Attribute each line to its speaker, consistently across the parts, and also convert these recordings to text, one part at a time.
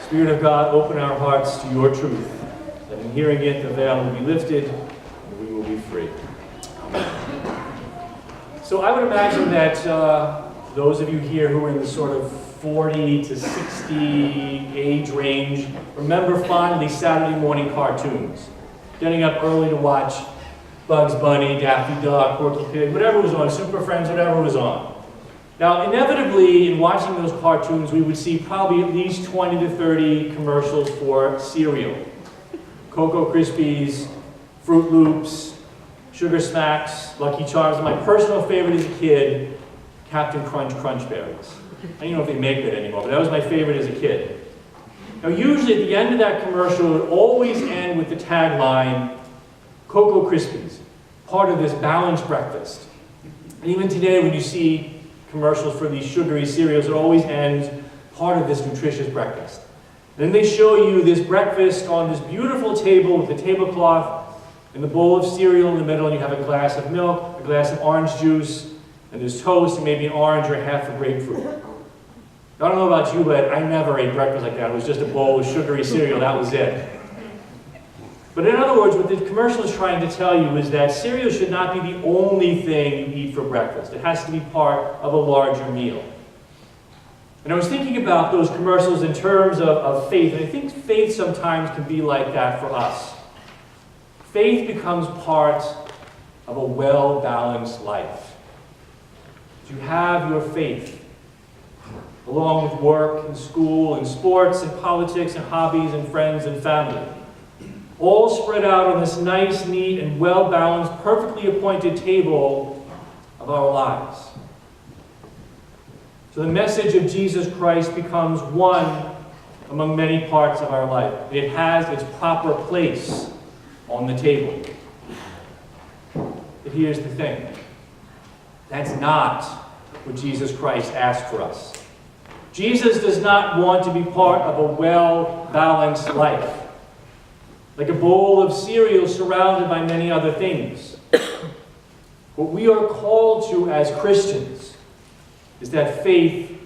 Speaker 1: Spirit of God, open our hearts to your truth, that in hearing it, the veil will be lifted and we will be free. Amen. So I would imagine that those of you here who are in the sort of 40 to 60 age range remember fondly Saturday morning cartoons. Getting up early to watch Bugs Bunny, Daffy Duck, Porky Pig, whatever was on, Super Friends, whatever was on. Now, inevitably, in watching those cartoons, we would see probably at least 20 to 30 commercials for cereal. Cocoa Krispies, Fruit Loops, Sugar Smacks, Lucky Charms, and my personal favorite as a kid, Captain Crunch Crunch Berries. I don't know if they make that anymore, but that was my favorite as a kid. Now, usually at the end of that commercial, it would always end with the tagline, Cocoa Krispies, part of this balanced breakfast. And even today, when you see commercials for these sugary cereals, it always ends part of this nutritious breakfast. And then they show you this breakfast on this beautiful table with a tablecloth and the bowl of cereal in the middle, and you have a glass of milk, a glass of orange juice, and there's toast and maybe an orange or half a grapefruit. Now, I don't know about you, but I never ate breakfast like that. It was just a bowl of sugary cereal, that was it. But in other words, what the commercial is trying to tell you is that cereal should not be the only thing you eat for breakfast. It has to be part of a larger meal. And I was thinking about those commercials in terms of faith, and I think faith sometimes can be like that for us. Faith becomes part of a well-balanced life. You have your faith, along with work and school and sports and politics and hobbies and friends and family, all spread out on this nice, neat, and well-balanced, perfectly appointed table of our lives. So the message of Jesus Christ becomes one among many parts of our life. It has its proper place on the table. But here's the thing. That's not what Jesus Christ asked for us. Jesus does not want to be part of a well-balanced life, like a bowl of cereal surrounded by many other things. What we are called to as Christians is that faith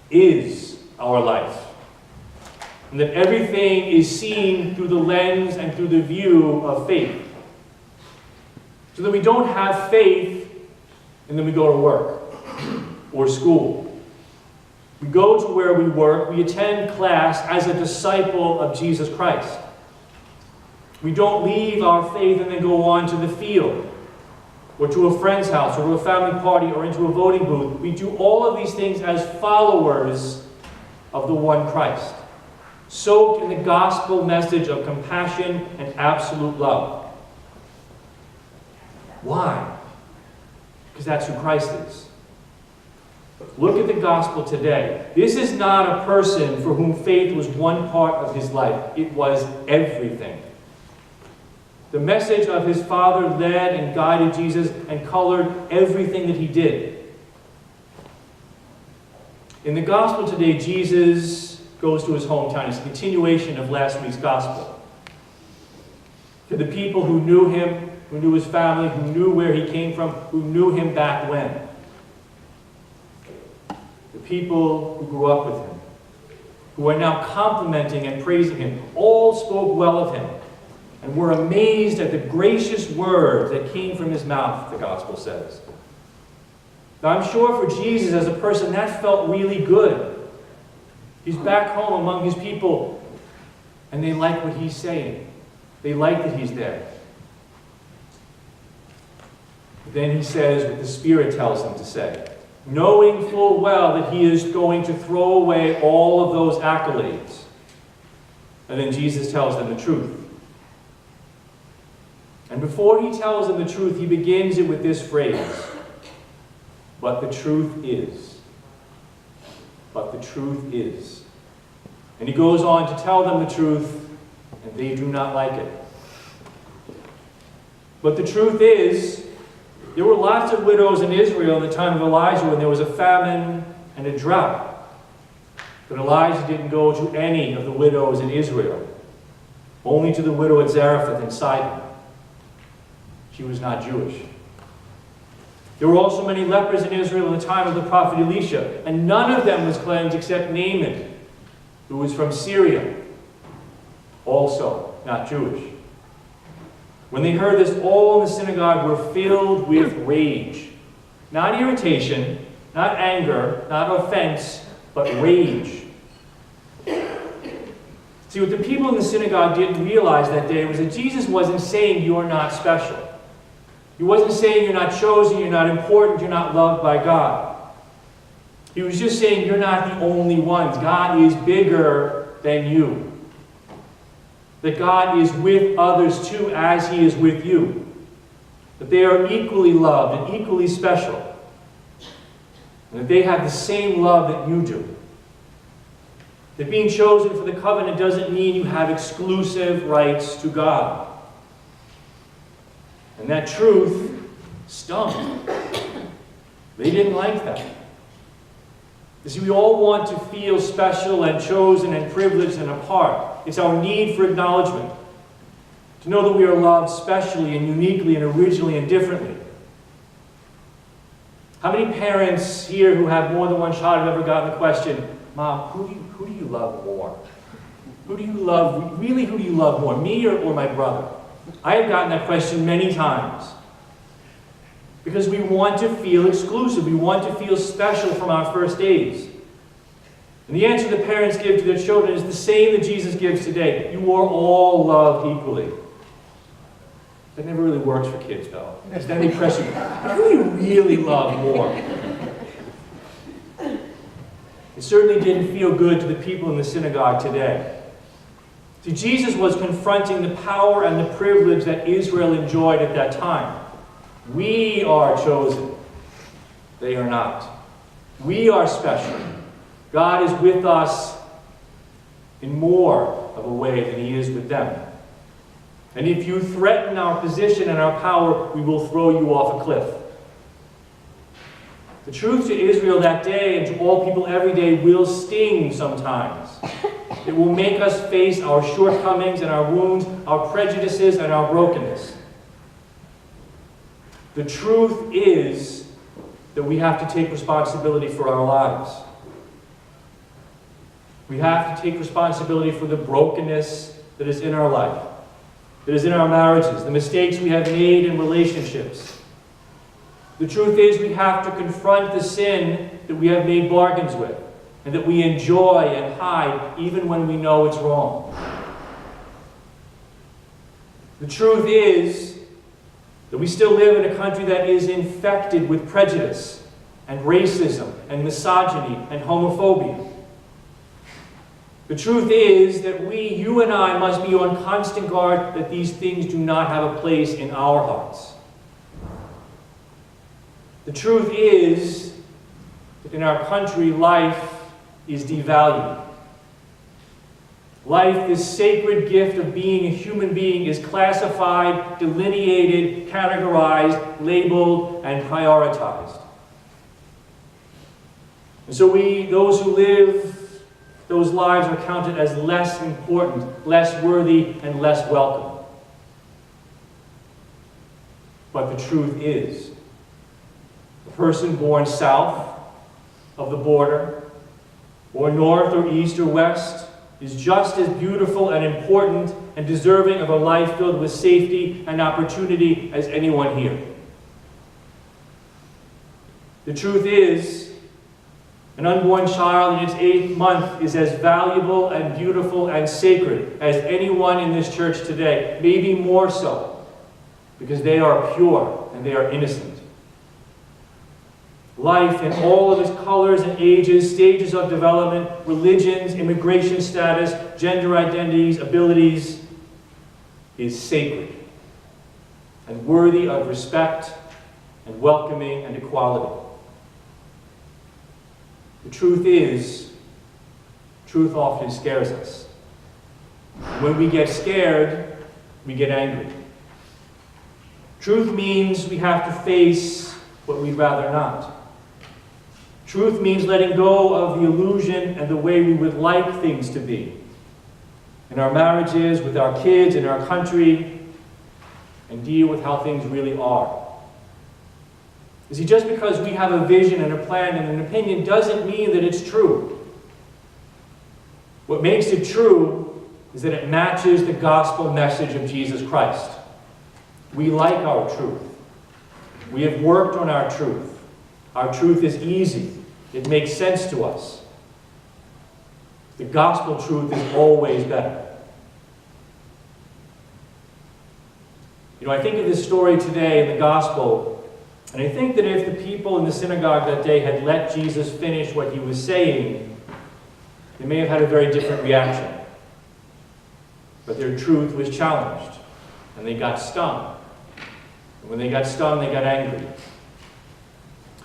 Speaker 1: is our life, and that everything is seen through the lens and through the view of faith. So that we don't have faith and then we go to work or school. We go to where we work, we attend class as a disciple of Jesus Christ. We don't leave our faith and then go on to the field, or to a friend's house, or to a family party, or into a voting booth. We do all of these things as followers of the one Christ, soaked in the gospel message of compassion and absolute love. Why? Because that's who Christ is. Look at the gospel today. This is not a person for whom faith was one part of his life. It was everything. The message of his Father led and guided Jesus and colored everything that he did. In the gospel today, Jesus goes to his hometown. It's a continuation of last week's gospel. To the people who knew him, who knew his family, who knew where he came from, who knew him back when. The people who grew up with him, who are now complimenting and praising him, all spoke well of him and were amazed at the gracious words that came from his mouth, the gospel says. Now, I'm sure for Jesus as a person, that felt really good. He's back home among his people, and they like what he's saying. They like that he's there. But then he says what the Spirit tells him to say, knowing full well that he is going to throw away all of those accolades. And then Jesus tells them the truth. And before he tells them the truth, he begins it with this phrase, but the truth is. But the truth is. And he goes on to tell them the truth, and they do not like it. But the truth is, there were lots of widows in Israel in the time of Elijah when there was a famine and a drought. But Elijah didn't go to any of the widows in Israel, only to the widow at Zarephath in Sidon. She was not Jewish. There were also many lepers in Israel in the time of the prophet Elisha, and none of them was cleansed except Naaman, who was from Syria, also not Jewish. When they heard this, all in the synagogue were filled with rage. Not irritation, not anger, not offense, but rage. See, what the people in the synagogue didn't realize that day was that Jesus wasn't saying you're not special. He wasn't saying you're not chosen, you're not important, you're not loved by God. He was just saying you're not the only ones. God is bigger than you. That God is with others too as He is with you. That they are equally loved and equally special. And that they have the same love that you do. That being chosen for the covenant doesn't mean you have exclusive rights to God. And that truth stung. They didn't like that. You see, we all want to feel special and chosen and privileged and apart. It's our need for acknowledgement. To know that we are loved specially and uniquely and originally and differently. How many parents here who have more than one child have ever gotten the question, Mom, who do you love more? Who do you love more, me or my brother? I have gotten that question many times. Because we want to feel exclusive. We want to feel special from our first days. And the answer the parents give to their children is the same that Jesus gives today. You are all loved equally. That never really works for kids, though. Because then they press you, who do you really love more? It certainly didn't feel good to the people in the synagogue today. See, Jesus was confronting the power and the privilege that Israel enjoyed at that time. We are chosen. They are not. We are special. God is with us in more of a way than He is with them. And if you threaten our position and our power, we will throw you off a cliff. The truth to Israel that day and to all people every day will sting sometimes. It will make us face our shortcomings and our wounds, our prejudices and our brokenness. The truth is that we have to take responsibility for our lives. We have to take responsibility for the brokenness that is in our life, that is in our marriages, the mistakes we have made in relationships. The truth is we have to confront the sin that we have made bargains with and that we enjoy and hide even when we know it's wrong. The truth is that we still live in a country that is infected with prejudice and racism and misogyny and homophobia. The truth is that you and I must be on constant guard that these things do not have a place in our hearts. The truth is that in our country, life is devalued. Life, this sacred gift of being a human being, is classified, delineated, categorized, labeled, and prioritized. And so those who live those lives are counted as less important, less worthy, and less welcome. But the truth is, a person born south of the border, or north or east or west, is just as beautiful and important and deserving of a life filled with safety and opportunity as anyone here. The truth is, an unborn child in its 8th month is as valuable and beautiful and sacred as anyone in this church today, maybe more so, because they are pure and they are innocent. Life in all of its colors and ages, stages of development, religions, immigration status, gender identities, abilities, is sacred and worthy of respect and welcoming and equality. The truth is, truth often scares us. When we get scared, we get angry. Truth means we have to face what we'd rather not. Truth means letting go of the illusion and the way we would like things to be. In our marriages, with our kids, in our country, and deal with how things really are. You see, just because we have a vision and a plan and an opinion doesn't mean that it's true. What What makes it true is that it matches the gospel message of Jesus Christ. We like our truth. We have worked on our truth. Our truth is easy. It makes sense to us. The gospel truth is always better. You know, I think of this story today in the gospel, and I think that if the people in the synagogue that day had let Jesus finish what he was saying, they may have had a very different reaction. But their truth was challenged, and they got stung. And when they got stung, they got angry.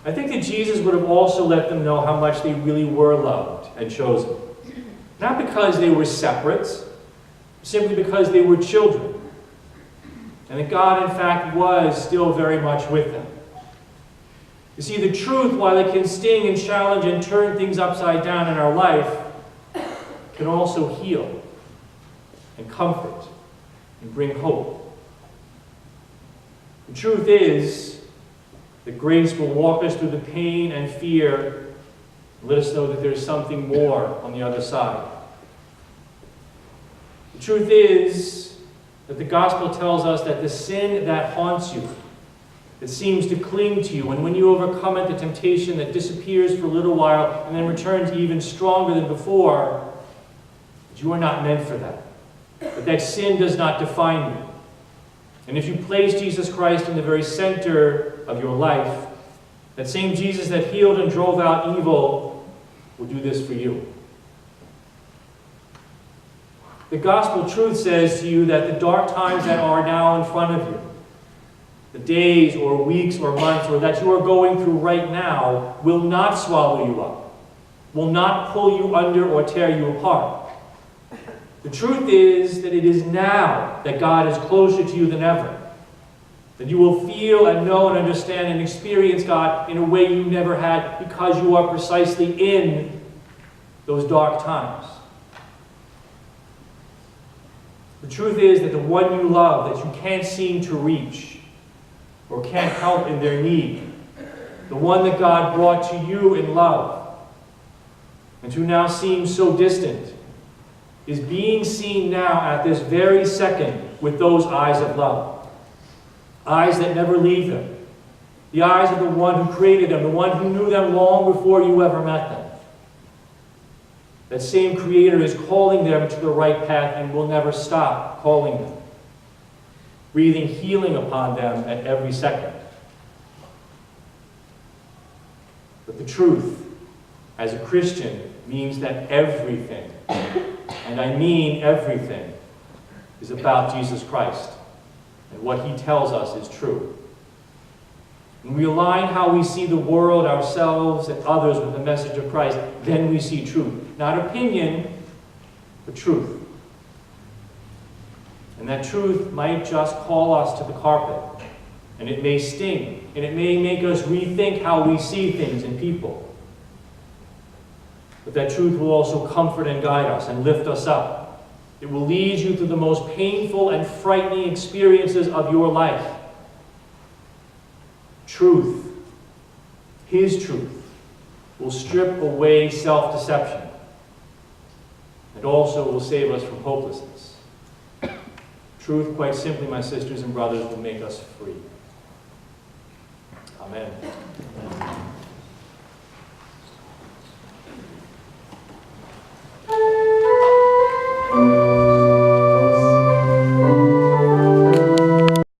Speaker 1: I think that Jesus would have also let them know how much they really were loved and chosen. Not because they were separates, simply because they were children. And that God, in fact, was still very much with them. You see, the truth, while it can sting and challenge and turn things upside down in our life, can also heal and comfort and bring hope. The truth is that grace will walk us through the pain and fear and let us know that there's something more on the other side. The truth is that the gospel tells us that the sin that haunts you, that seems to cling to you, and when you overcome it, the temptation that disappears for a little while and then returns even stronger than before, that you are not meant for that. That sin does not define you. And if you place Jesus Christ in the very center of your life, that same Jesus that healed and drove out evil will do this for you. The gospel truth says to you that the dark times that are now in front of you, the days or weeks or months or that you are going through right now, will not swallow you up, will not pull you under or tear you apart. The truth is that it is now that God is closer to you than ever. That you will feel and know and understand and experience God in a way you never had because you are precisely in those dark times. The truth is that the one you love that you can't seem to reach or can't help in their need, the one that God brought to you in love and who now seems so distant, is being seen now at this very second with those eyes of love. Eyes that never leave them. The eyes of the one who created them, the one who knew them long before you ever met them. That same Creator is calling them to the right path and will never stop calling them, breathing healing upon them at every second. But the truth, as a Christian, means that everything, and I mean everything, is about Jesus Christ and what he tells us is true. When we align how we see the world, ourselves, and others with the message of Christ, then we see truth. Not opinion, but truth. And that truth might just call us to the carpet. And it may sting. And it may make us rethink how we see things and people. But that truth will also comfort and guide us and lift us up. It will lead you through the most painful and frightening experiences of your life. Truth, his truth, will strip away self-deception and also will save us from hopelessness. Truth, quite simply, my sisters and brothers, will make us free. Amen.